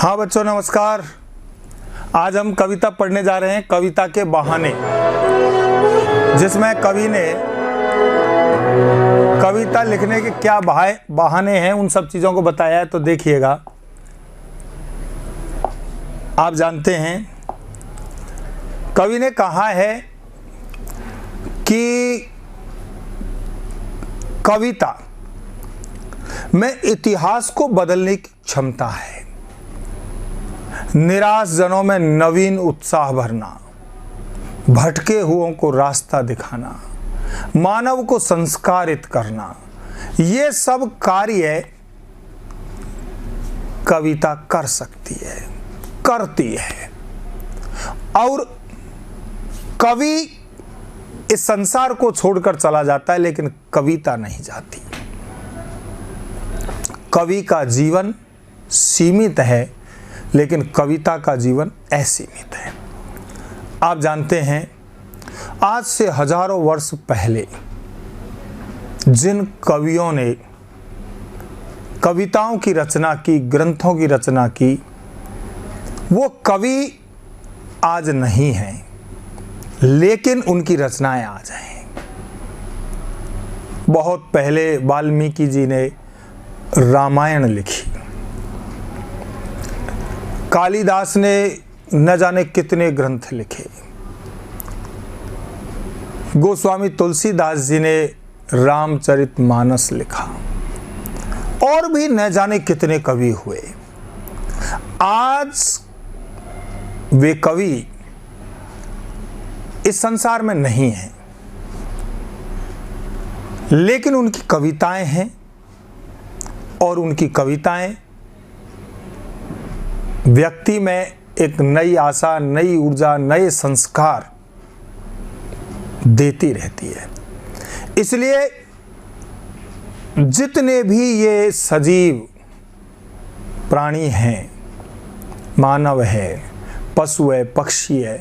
हाँ बच्चों नमस्कार। आज हम कविता पढ़ने जा रहे हैं, कविता के बहाने, जिसमें कवि ने कविता लिखने के क्या बहाने हैं उन सब चीज़ों को बताया है। तो देखिएगा, आप जानते हैं कवि ने कहा है कि कविता में इतिहास को बदलने की क्षमता है, निराश जनों में नवीन उत्साह भरना, भटके हुओं को रास्ता दिखाना, मानव को संस्कारित करना, ये सब कार्य कविता कर सकती है, करती है। और कवि इस संसार को छोड़कर चला जाता है, लेकिन कविता नहीं जाती। कवि का जीवन सीमित है, लेकिन कविता का जीवन असीमित है। आप जानते हैं, आज से हजारों वर्ष पहले जिन कवियों ने कविताओं की रचना की, ग्रंथों की रचना की, वो कवि आज नहीं हैं, लेकिन उनकी रचनाएं आज हैं। बहुत पहले वाल्मीकि जी ने रामायण लिखी, कालिदास ने न जाने कितने ग्रंथ लिखे, गोस्वामी तुलसीदास जी ने रामचरितमानस लिखा, और भी न जाने कितने कवि हुए। आज वे कवि इस संसार में नहीं हैं, लेकिन उनकी कविताएं हैं, और उनकी कविताएं व्यक्ति में एक नई आशा, नई ऊर्जा, नए संस्कार देती रहती है। इसलिए जितने भी ये सजीव प्राणी हैं, मानव है, पशु है, पक्षी है,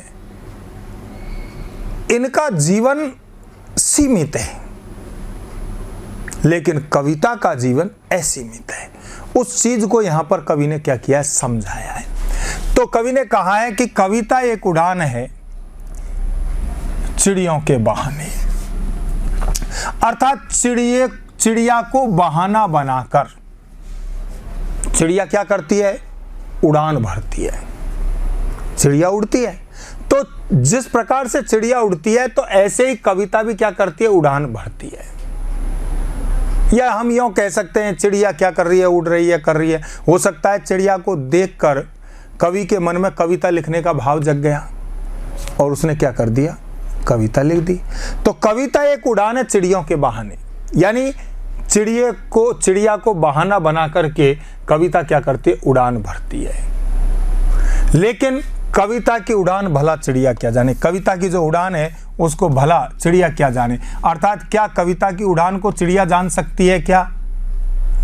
इनका जीवन सीमित है, लेकिन कविता का जीवन असीमित है। उस चीज को यहां पर कवि ने क्या किया है, समझाया है। तो कवि ने कहा है कि कविता एक उड़ान है चिड़ियों के बहाने, अर्थात चिड़िया को बहाना बनाकर चिड़िया क्या करती है, उड़ान भरती है। चिड़िया उड़ती है, तो जिस प्रकार से चिड़िया उड़ती है, तो ऐसे ही कविता भी क्या करती है, उड़ान भरती है। या हम यूं कह सकते हैं, चिड़िया क्या कर रही है, उड़ रही है, कर रही है। हो सकता है चिड़िया को देखकर कवि के मन में कविता लिखने का भाव जग गया, और उसने क्या कर दिया, कविता लिख दी। तो कविता एक उड़ान है चिड़ियों के बहाने, यानी चिड़िया को बहाना बना करके कविता क्या करती है, उड़ान भरती है। लेकिन कविता की उड़ान भला चिड़िया क्या जाने, कविता की जो उड़ान है उसको भला चिड़िया क्या जाने। अर्थात क्या कविता की उड़ान को चिड़िया जान सकती है क्या?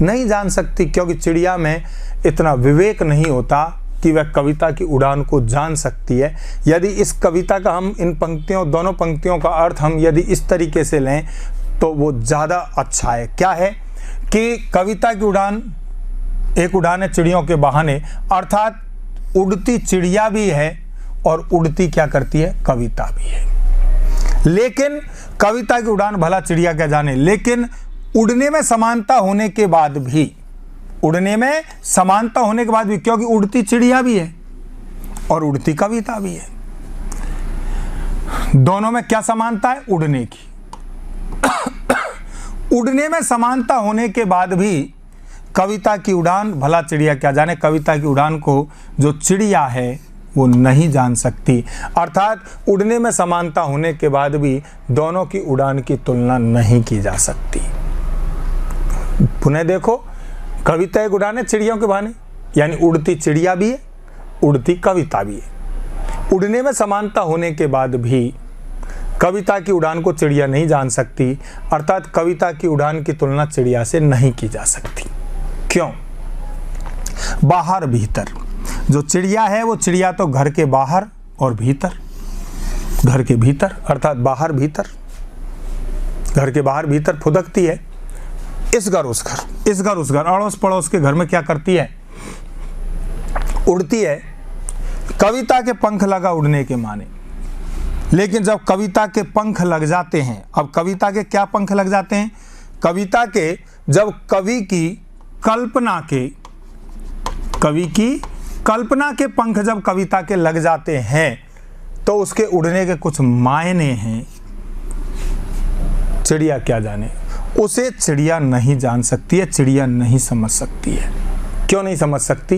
नहीं जान सकती, क्योंकि चिड़िया में इतना विवेक नहीं होता कि वह कविता की उड़ान को जान सकती है। यदि इस कविता का हम इन पंक्तियों, दोनों पंक्तियों का अर्थ हम यदि इस तरीके से लें तो वो ज़्यादा अच्छा है। क्या है कि कविता की उड़ान एक उड़ान है चिड़ियों के बहाने, अर्थात उड़ती चिड़िया भी है और उड़ती क्या करती है, कविता भी है। लेकिन कविता की उड़ान भला चिड़िया क्या जाने, लेकिन उड़ने में समानता होने के बाद भी, क्योंकि उड़ती चिड़िया भी है और उड़ती कविता भी है, दोनों में क्या समानता है, उड़ने की। उड़ने में समानता होने के बाद भी कविता की उड़ान भला चिड़िया क्या जाने, कविता की उड़ान को जो चिड़िया है वो नहीं जान सकती। अर्थात उड़ने में समानता होने के बाद भी दोनों की उड़ान की तुलना नहीं की जा सकती। पुनः देखो, कविता एक उड़ान है चिड़ियों के बहाने, यानी उड़ती चिड़िया भी है, उड़ती कविता भी है। उड़ने में समानता होने के बाद भी कविता की उड़ान को चिड़िया नहीं जान सकती, अर्थात कविता की उड़ान की तुलना चिड़िया से नहीं की जा सकती। क्यों? बाहर भीतर, जो चिड़िया है वो चिड़िया तो घर के बाहर और भीतर, घर के भीतर अर्थात बाहर भीतर, घर के बाहर भीतर फुदकती है। इस घर उस घर, इस घर उस घर, अड़ोस पड़ोस के घर में क्या करती है, उड़ती है, कविता के पंख लगा उड़ने के माने। लेकिन जब कविता के पंख लग जाते हैं, अब कविता के क्या पंख लग जाते हैं? कविता के जब कवि की कल्पना के पंख जब कविता के लग जाते हैं तो उसके उड़ने के कुछ मायने हैं। चिड़िया क्या जाने, उसे चिड़िया नहीं जान सकती है, चिड़िया नहीं समझ सकती है। क्यों नहीं समझ सकती?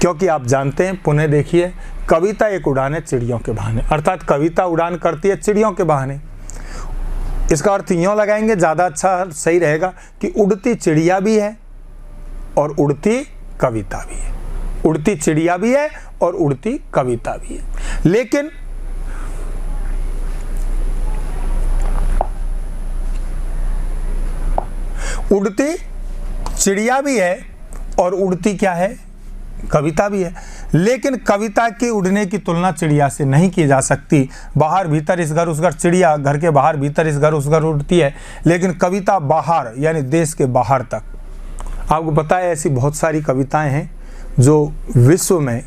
क्योंकि आप जानते हैं, पुनः देखिए, कविता एक उड़ान है चिड़ियों के बहाने, अर्थात कविता उड़ान करती है चिड़ियों के बहाने। इसका अर्थ यूँ लगाएंगे, ज़्यादा अच्छा सही रहेगा कि उड़ती चिड़िया भी है और उड़ती कविता भी है। उड़ती चिड़िया भी है और उड़ती कविता भी है। लेकिन उड़ती चिड़िया भी है और उड़ती क्या है? कविता भी है। लेकिन कविता के उड़ने की तुलना चिड़िया से नहीं की जा सकती। बाहर भीतर इस घर उस घर, चिड़िया घर के बाहर भीतर इस घर उस घर उड़ती है, लेकिन कविता बाहर यानी देश के बाहर तक। आपको पता है ऐसी बहुत सारी कविताएं हैं जो विश्व में,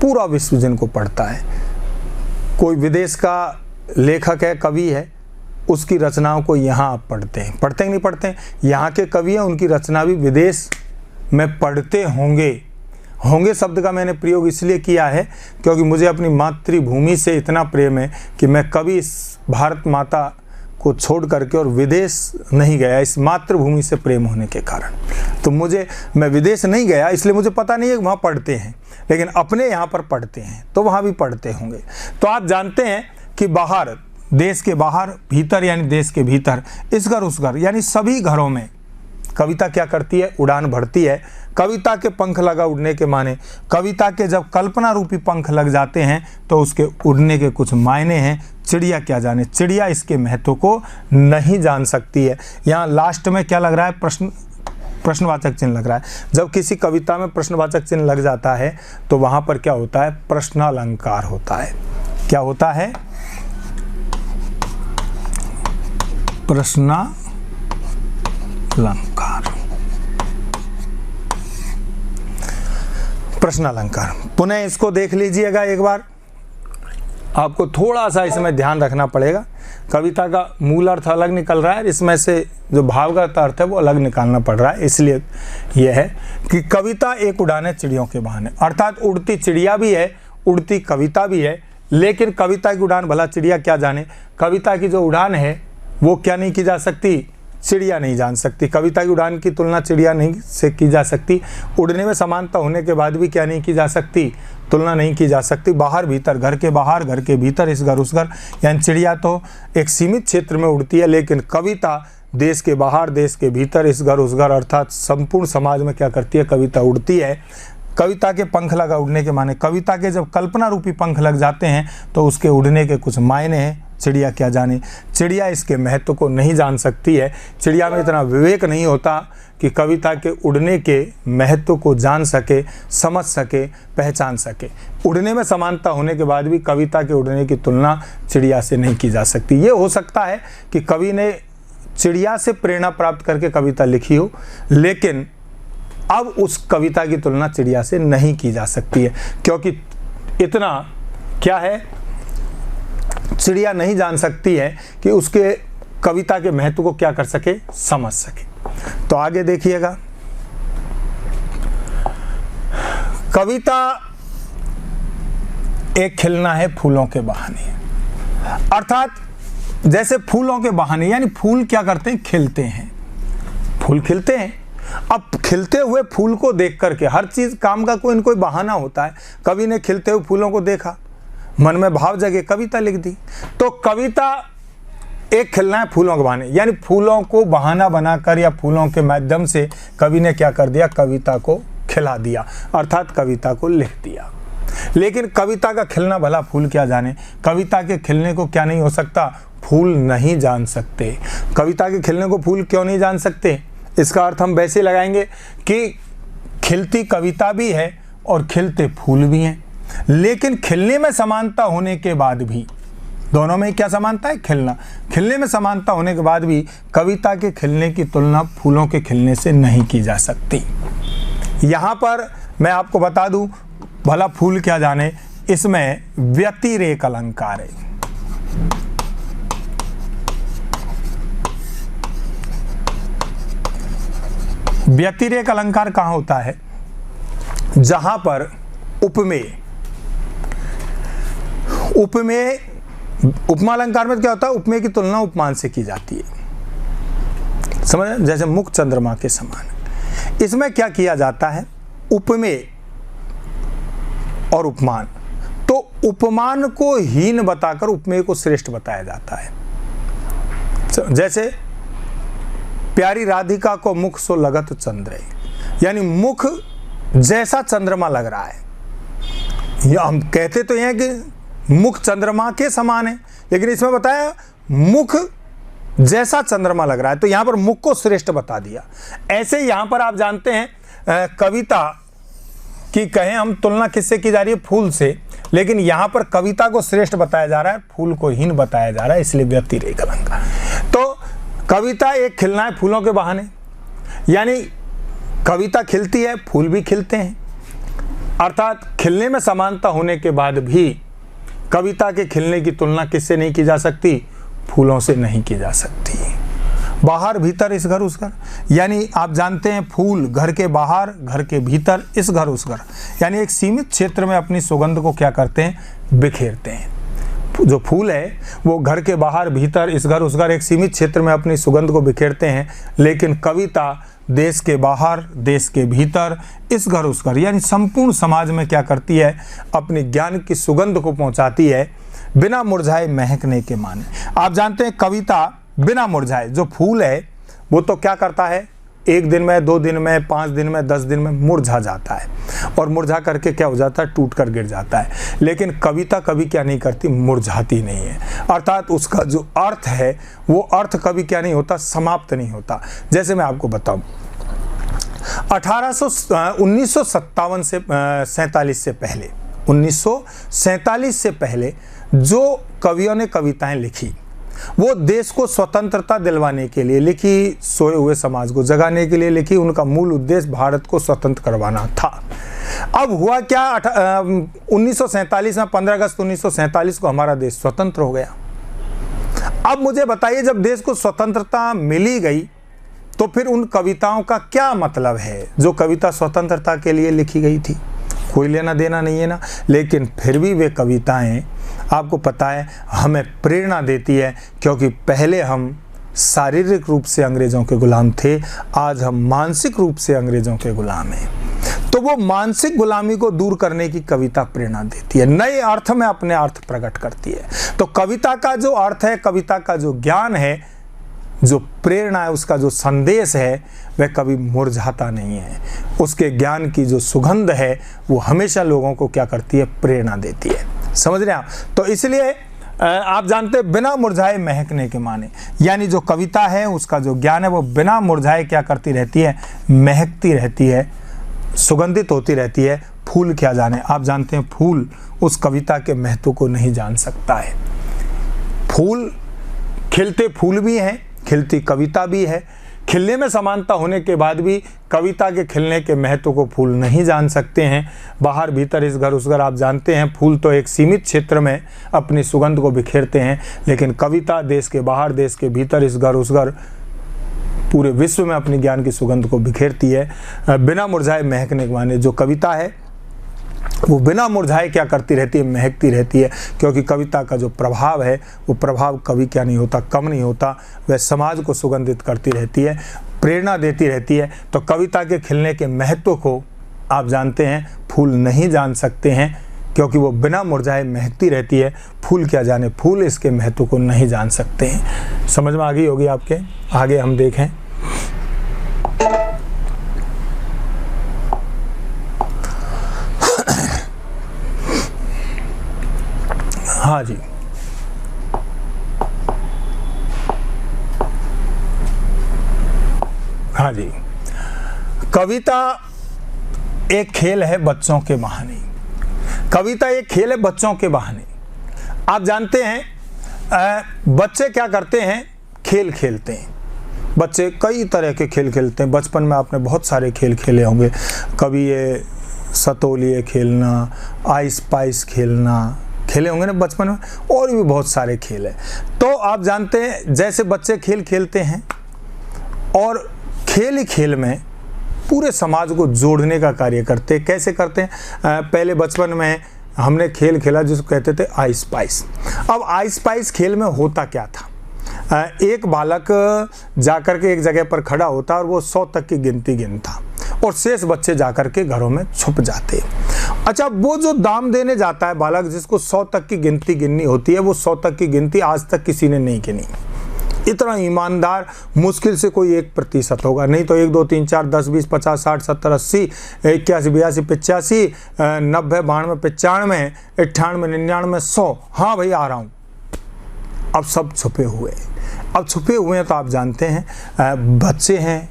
पूरा विश्व जिनको पढ़ता है, कोई विदेश का लेखक है, कवि है, उसकी रचनाओं को यहाँ आप पढ़ते हैं कि नहीं पढ़ते हैं? यहाँ के कवि हैं, उनकी रचना भी विदेश में पढ़ते होंगे शब्द का मैंने प्रयोग इसलिए किया है क्योंकि मुझे अपनी मातृभूमि से इतना प्रेम है कि मैं कभी इस भारत माता को छोड़ करके और विदेश नहीं गया, इस मातृभूमि से प्रेम होने के कारण। तो मैं विदेश नहीं गया, इसलिए मुझे पता नहीं है कि वहाँ पढ़ते हैं, लेकिन अपने यहाँ पर पढ़ते हैं तो वहाँ भी पढ़ते होंगे। तो आप जानते हैं कि बाहर, देश के बाहर, भीतर यानी देश के भीतर, इस घर उस घर यानी सभी घरों में कविता क्या करती है? उड़ान भरती है। कविता के पंख लगा उड़ने के माने, कविता के जब कल्पना रूपी पंख लग जाते हैं तो उसके उड़ने के कुछ मायने हैं। चिड़िया क्या जाने, चिड़िया इसके महत्व को नहीं जान सकती है। यहाँ लास्ट में क्या लग रहा है? प्रश्नवाचक चिन्ह लग रहा है। जब किसी कविता में प्रश्नवाचक चिन्ह लग जाता है तो वहाँ पर क्या होता है? प्रश्नालंकार होता है। क्या होता है? प्रश्नालंकार। पुनः इसको देख लीजिएगा एक बार, आपको थोड़ा सा इसमें ध्यान रखना पड़ेगा। कविता का मूल अर्थ अलग निकल रहा है, इसमें से जो भावगत अर्थ है वो अलग निकालना पड़ रहा है। इसलिए यह है कि कविता एक उड़ान है चिड़ियों के बहाने, अर्थात उड़ती चिड़िया भी है, उड़ती कविता भी है। लेकिन कविता की उड़ान भला चिड़िया क्या जाने? कविता की जो उड़ान है वो क्या नहीं की जा सकती? चिड़िया नहीं जान सकती। कविता की उड़ान की तुलना चिड़िया नहीं से की जा सकती। उड़ने में समानता होने के बाद भी क्या नहीं की जा सकती? तुलना नहीं की जा सकती। बाहर भीतर, घर के बाहर, घर के भीतर, इस घर उस घर, यानी चिड़िया तो एक सीमित क्षेत्र में उड़ती है, लेकिन कविता देश के बाहर, देश के भीतर, इस घर उस घर, अर्थात संपूर्ण समाज में क्या करती है? कविता उड़ती है। कविता के पंख लगा उड़ने के माने, कविता के जब कल्पना रूपी पंख लग जाते हैं तो उसके उड़ने के कुछ मायने हैं। चिड़िया क्या जाने, चिड़िया इसके महत्व को नहीं जान सकती है। चिड़िया में इतना विवेक नहीं होता कि कविता के उड़ने के महत्व को जान सके, समझ सके, पहचान सके। उड़ने में समानता होने के बाद भी कविता के उड़ने की तुलना चिड़िया से नहीं की जा सकती। ये हो सकता है कि कवि ने चिड़िया से प्रेरणा प्राप्त करके कविता लिखी हो, लेकिन अब उस कविता की तुलना चिड़िया से नहीं की जा सकती है, क्योंकि इतना क्या है, चिड़िया नहीं जान सकती है कि उसके कविता के महत्व को क्या कर सके, समझ सके। तो आगे देखिएगा, कविता एक खिलना है फूलों के बहाने, अर्थात जैसे फूलों के बहाने, यानी फूल क्या करते हैं, खिलते हैं, फूल खिलते हैं। अब खिलते हुए फूल को देख करके, हर चीज काम का कोई न कोई बहाना होता है। कवि ने खिलते हुए फूलों को देखा, मन में भाव जगे, कविता लिख दी। तो कविता एक खिलना है फूलों के बहाने, यानी फूलों को बहाना बनाकर या फूलों के माध्यम से कवि ने क्या कर दिया, कविता को खिला दिया, अर्थात कविता को लिख दिया। लेकिन कविता का खिलना भला फूल क्या जाने, कविता के खिलने को क्या नहीं हो सकता, फूल नहीं जान सकते। कविता के खिलने को फूल क्यों नहीं जान सकते? इसका अर्थ हम वैसे लगाएंगे कि खिलती कविता भी है और खिलते फूल भी हैं, लेकिन खिलने में समानता होने के बाद भी, दोनों में क्या समानता है, खिलना, खिलने में समानता होने के बाद भी कविता के खिलने की तुलना फूलों के खिलने से नहीं की जा सकती। यहाँ पर मैं आपको बता दूं, भला फूल क्या जाने, इसमें व्यतिरेक अलंकार है। व्यतिरेक अलंकार कहां होता है? जहां पर उपमेय, उपमा अलंकार में क्या होता है? उपमेय की तुलना उपमान से की जाती है, समझ? जैसे मुख चंद्रमा के समान। इसमें क्या किया जाता है? उपमेय और उपमान। तो उपमान को हीन बताकर उपमेय को श्रेष्ठ बताया जाता है। जैसे प्यारी राधिका को मुख सो लगत चंद्र, यानी मुख जैसा चंद्रमा लग रहा है। या हम कहते तो हैं कि मुख चंद्रमा के समान है, लेकिन इसमें बताया मुख जैसा चंद्रमा लग रहा है, तो यहां पर मुख को श्रेष्ठ बता दिया। ऐसे यहां पर आप जानते हैं कविता की कहें हम तुलना किससे की जा रही है? फूल से, लेकिन यहां पर कविता को श्रेष्ठ बताया जा रहा है, फूल को हीन बताया जा रहा है, इसलिए व्यतिरेक अलंकार। तो कविता एक खिलना है फूलों के बहाने, यानी कविता खिलती है, फूल भी खिलते हैं, अर्थात खिलने में समानता होने के बाद भी कविता के खिलने की तुलना किससे नहीं की जा सकती? फूलों से नहीं की जा सकती। बाहर भीतर इस घर उस घर, यानी आप जानते हैं फूल घर के बाहर, घर के भीतर, इस घर उस घर, यानी एक सीमित क्षेत्र में अपनी सुगंध को क्या करते हैं? बिखेरते हैं। जो फूल है वो घर के बाहर भीतर, इस घर उस घर, एक सीमित क्षेत्र में अपनी सुगंध को बिखेरते हैं, लेकिन कविता देश के बाहर, देश के भीतर, इस घर उस घर, यानी संपूर्ण समाज में क्या करती है? अपने ज्ञान की सुगंध को पहुंचाती है, बिना मुरझाए महकने के माने। आप जानते हैं कविता बिना मुरझाए, जो फूल है वो तो क्या करता है? एक दिन में, 2 दिन में, 5 दिन में, 10 दिन में मुरझा जाता है, और मुरझा करके क्या हो जाता है? टूट कर गिर जाता है। लेकिन कविता कभी क्या नहीं करती? मुरझाती नहीं है, अर्थात उसका जो अर्थ है वो अर्थ कभी क्या नहीं होता? समाप्त नहीं होता। जैसे मैं आपको बताऊं, 1957 से 47 से पहले, 1947 से पहले जो कवियों ने कविताएं लिखी वो देश को स्वतंत्रता दिलवाने के लिए लिखी, सोए हुए समाज को जगाने के लिए लिखी। उनका मूल उद्देश्य भारत को स्वतंत्र करवाना था। अब हुआ क्या? 1947 में 15 अगस्त 1947 को हमारा देश स्वतंत्र हो गया। अब मुझे बताइए, जब देश को स्वतंत्रता मिली गई तो फिर उन कविताओं का क्या मतलब है जो कविता स्वतंत्रता के लिए लिखी गई थी? कोई लेना देना नहीं है ना। लेकिन फिर भी वे कविताएं, आपको पता है, हमें प्रेरणा देती है, क्योंकि पहले हम शारीरिक रूप से अंग्रेजों के गुलाम थे, आज हम मानसिक रूप से अंग्रेजों के गुलाम हैं। तो वो मानसिक गुलामी को दूर करने की कविता प्रेरणा देती है, नए अर्थ में अपने अर्थ प्रकट करती है। तो कविता का जो अर्थ है, कविता का जो ज्ञान है, जो प्रेरणा है, उसका जो संदेश है, वह कभी मुरझाता नहीं है। उसके ज्ञान की जो सुगंध है वो हमेशा लोगों को क्या करती है? प्रेरणा देती है। समझ रहे हैं आप? तो इसलिए आप जानते हैं बिना मुरझाए महकने के माने, यानी जो कविता है उसका जो ज्ञान है वो बिना मुरझाए क्या करती रहती है? महकती रहती है, सुगंधित होती रहती है। फूल क्या जाने, आप जानते हैं फूल उस कविता के महत्व को नहीं जान सकता है। फूल खिलते फूल भी हैं, खिलती कविता भी है। खिलने में समानता होने के बाद भी कविता के खिलने के महत्व को फूल नहीं जान सकते हैं। बाहर भीतर, इस घर उस घर, आप जानते हैं फूल तो एक सीमित क्षेत्र में अपनी सुगंध को बिखेरते हैं, लेकिन कविता देश के बाहर, देश के भीतर, इस घर उस घर, पूरे विश्व में अपनी ज्ञान की सुगंध को बिखेरती है। बिना मुरझाए महकने के माने जो कविता है वो बिना मुरझाए क्या करती रहती है? महकती रहती है, क्योंकि कविता का जो प्रभाव है वो प्रभाव कभी क्या नहीं होता? कम नहीं होता। वह समाज को सुगंधित करती रहती है, प्रेरणा देती रहती है। तो कविता के खिलने के महत्व को आप जानते हैं फूल नहीं जान सकते हैं, क्योंकि वो बिना मुरझाए महकती रहती है। फूल क्या जाने, फूल इसके महत्व को नहीं जान सकते हैं। समझ में आ गई होगी आपके? आगे हम देखें। हाँ जी, हाँ जी, कविता एक खेल है बच्चों के बहाने। कविता एक खेल है बच्चों के बहाने। आप जानते हैं बच्चे क्या करते हैं? खेल खेलते हैं। बच्चे कई तरह के खेल खेलते हैं। बचपन में आपने बहुत सारे खेल खेले होंगे। कभी ये सतोलिए खेलना, आइस पाइस खेलना, खेले होंगे ना बचपन में, और भी बहुत सारे खेल हैं। तो आप जानते हैं जैसे बच्चे खेल खेलते हैं और खेल ही खेल में पूरे समाज को जोड़ने का कार्य करते हैं। कैसे करते हैं? पहले बचपन में हमने खेल खेला जिसको कहते थे आइस पाइस। अब आइस पाइस खेल में होता क्या था? एक बालक जाकर के एक जगह पर खड़ा होता और वो 100 तक की गिनती गिनता और शेष बच्चे जाकर के घरों में छुप जाते। अच्छा, वो जो दाम देने जाता है बालक, जिसको 100 तक की गिनती गिननी होती है, वो 100 तक की गिनती आज तक किसी ने नहीं गिनी। इतना ईमानदार मुश्किल से कोई 1% होगा, नहीं तो 1 2 3 4 10 20 50 60 70 80 81 82 85 90 92 95 98 99 100। हाँ भाई आ रहा हूँ। अब सब छुपे हुए हैं। तो आप जानते हैं बच्चे हैं,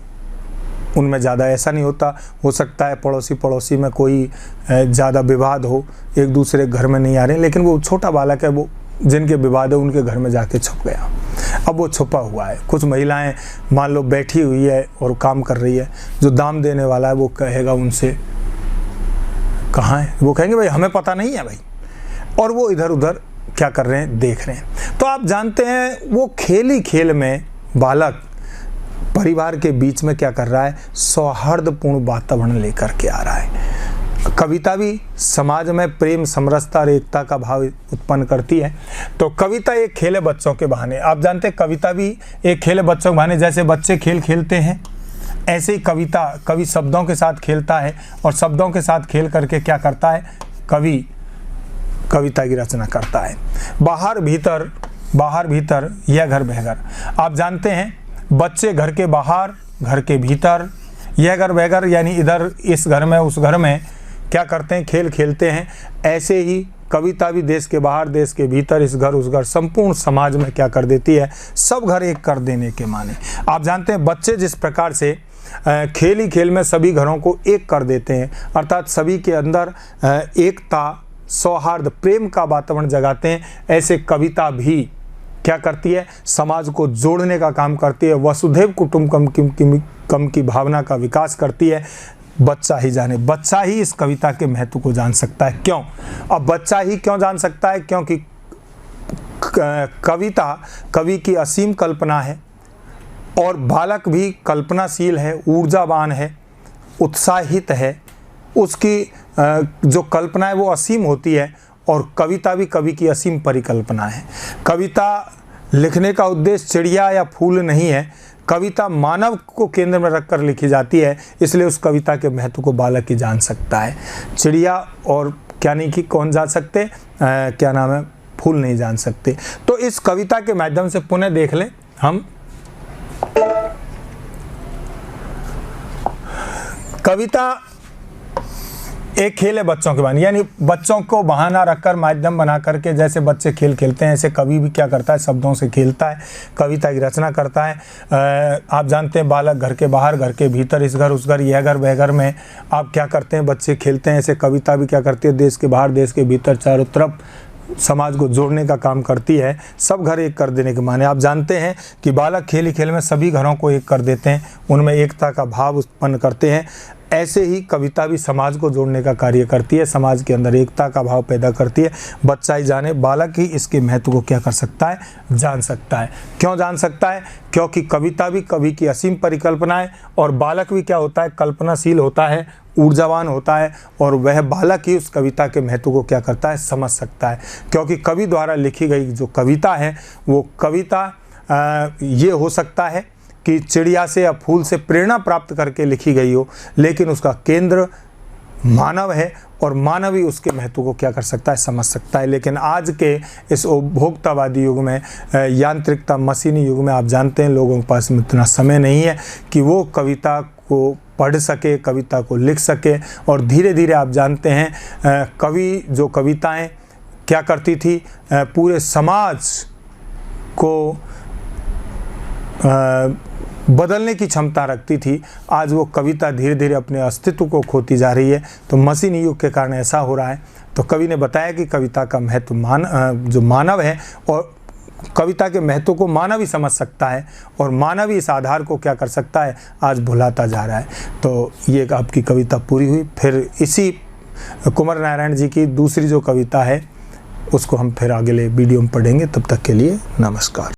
उनमें ज़्यादा ऐसा नहीं होता। हो सकता है पड़ोसी में कोई ज़्यादा विवाद हो, एक दूसरे घर में नहीं आ रहे, लेकिन वो छोटा बालक है, वो जिनके विवाद है उनके घर में जाके छुप गया। अब वो छुपा हुआ है। कुछ महिलाएं मान लो बैठी हुई है और काम कर रही है, जो दाम देने वाला है वो कहेगा उनसे कहाँ है, वो कहेंगे भाई हमें पता नहीं है भाई, और वो इधर उधर क्या कर रहे हैं, देख रहे हैं। तो आप जानते हैं वो खेल ही खेल में बालक परिवार के बीच में क्या कर रहा है, सौहार्दपूर्ण वातावरण लेकर के आ रहा है। कविता भी समाज में प्रेम, समरसता और एकता का भाव उत्पन्न करती है। तो कविता एक खेल है बच्चों के बहाने। आप जानते हैं कविता भी एक खेल है बच्चों के बहाने। जैसे बच्चे खेल खेलते हैं, ऐसे ही कवि शब्दों के साथ खेलता है, और शब्दों के साथ खेल करके क्या करता है, कवि कविता की रचना करता है। बाहर भीतर यह घर बहघर। आप जानते हैं बच्चे घर के बाहर, घर के भीतर, यह घर बहघर, यानी इधर इस घर में उस घर में क्या करते हैं, खेल खेलते हैं। ऐसे ही कविता भी देश के बाहर, देश के भीतर, इस घर उस घर, संपूर्ण समाज में क्या कर देती है, सब घर एक कर देने के माने। आप जानते हैं बच्चे जिस प्रकार से खेल ही खेल में सभी घरों को एक कर देते हैं, अर्थात सभी के अंदर एकता, सौहार्द, प्रेम का वातावरण जगाते हैं, ऐसे कविता भी क्या करती है, समाज को जोड़ने का काम करती है। वसुधैव कुटुंबकम की भावना का विकास करती है। बच्चा ही जाने, बच्चा ही इस कविता के महत्व को जान सकता है। क्यों? अब बच्चा ही क्यों जान सकता है? क्योंकि कविता कवि की असीम कल्पना है, और बालक भी कल्पनाशील है, ऊर्जावान है, उत्साहित है। उसकी जो कल्पना है वो असीम होती है, और कविता भी कवि की असीम परिकल्पना है। कविता लिखने का उद्देश्य चिड़िया या फूल नहीं है। कविता मानव को केंद्र में रखकर लिखी जाती है, इसलिए उस कविता के महत्व को बालक ही जान सकता है। चिड़िया और क्या नहीं कि कौन जान सकते, क्या नाम है, फूल नहीं जान सकते। तो इस कविता के माध्यम से पुनः देख लें हम। कविता एक खेल है बच्चों के बहाने, यानी बच्चों को बहाना रखकर, माध्यम बना करके, जैसे बच्चे खेल खेलते हैं ऐसे कवि भी क्या करता है, शब्दों से खेलता है, कविता की रचना करता है। आप जानते हैं बालक घर के बाहर, घर के भीतर, इस घर उस घर, यह घर वह घर में आप क्या करते हैं, बच्चे खेलते हैं। ऐसे कविता भी क्या करती है, देश के बाहर, देश के भीतर, चारों तरफ समाज को जोड़ने का काम करती है, सब घर एक कर देने के माने। आप जानते हैं कि बालक खेल ही खेल में सभी घरों को एक कर देते हैं, उनमें एकता का भाव उत्पन्न करते हैं। ऐसे ही कविता भी समाज को जोड़ने का कार्य करती है, समाज के अंदर एकता का भाव पैदा करती है। बच्चा ही जाने, बालक ही इसके महत्व को क्या कर सकता है, जान सकता है। क्यों जान सकता है? क्योंकि कविता भी कवि की असीम परिकल्पना है, और बालक भी क्या होता है, कल्पनाशील होता है, ऊर्जावान होता है, और वह बालक ही उस कविता के महत्व को क्या करता है, समझ सकता है। क्योंकि कवि द्वारा लिखी गई जो कविता है, वो कविता ये हो सकता है कि चिड़िया से या फूल से प्रेरणा प्राप्त करके लिखी गई हो, लेकिन उसका केंद्र मानव है, और मानव ही उसके महत्व को क्या कर सकता है, समझ सकता है। लेकिन आज के इस उपभोक्तावादी युग में, यांत्रिकता, मशीनी युग में, आप जानते हैं लोगों के पास इतना समय नहीं है कि वो कविता को पढ़ सके, कविता को लिख सके। और धीरे धीरे आप जानते हैं कवि जो कविताएं क्या करती थी, पूरे समाज को बदलने की क्षमता रखती थी। आज वो कविता धीरे धीरे अपने अस्तित्व को खोती जा रही है। तो मशीनी युग के कारण ऐसा हो रहा है। तो कवि ने बताया कि कविता का महत्व जो मानव है, और कविता के महत्व को मानव ही समझ सकता है, और मानव ही इस आधार को क्या कर सकता है, आज भुलाता जा रहा है। तो ये आपकी कविता पूरी हुई। फिर इसी कुंवर नारायण जी की दूसरी जो कविता है उसको हम फिर अगले वीडियो में पढ़ेंगे। तब तक के लिए नमस्कार।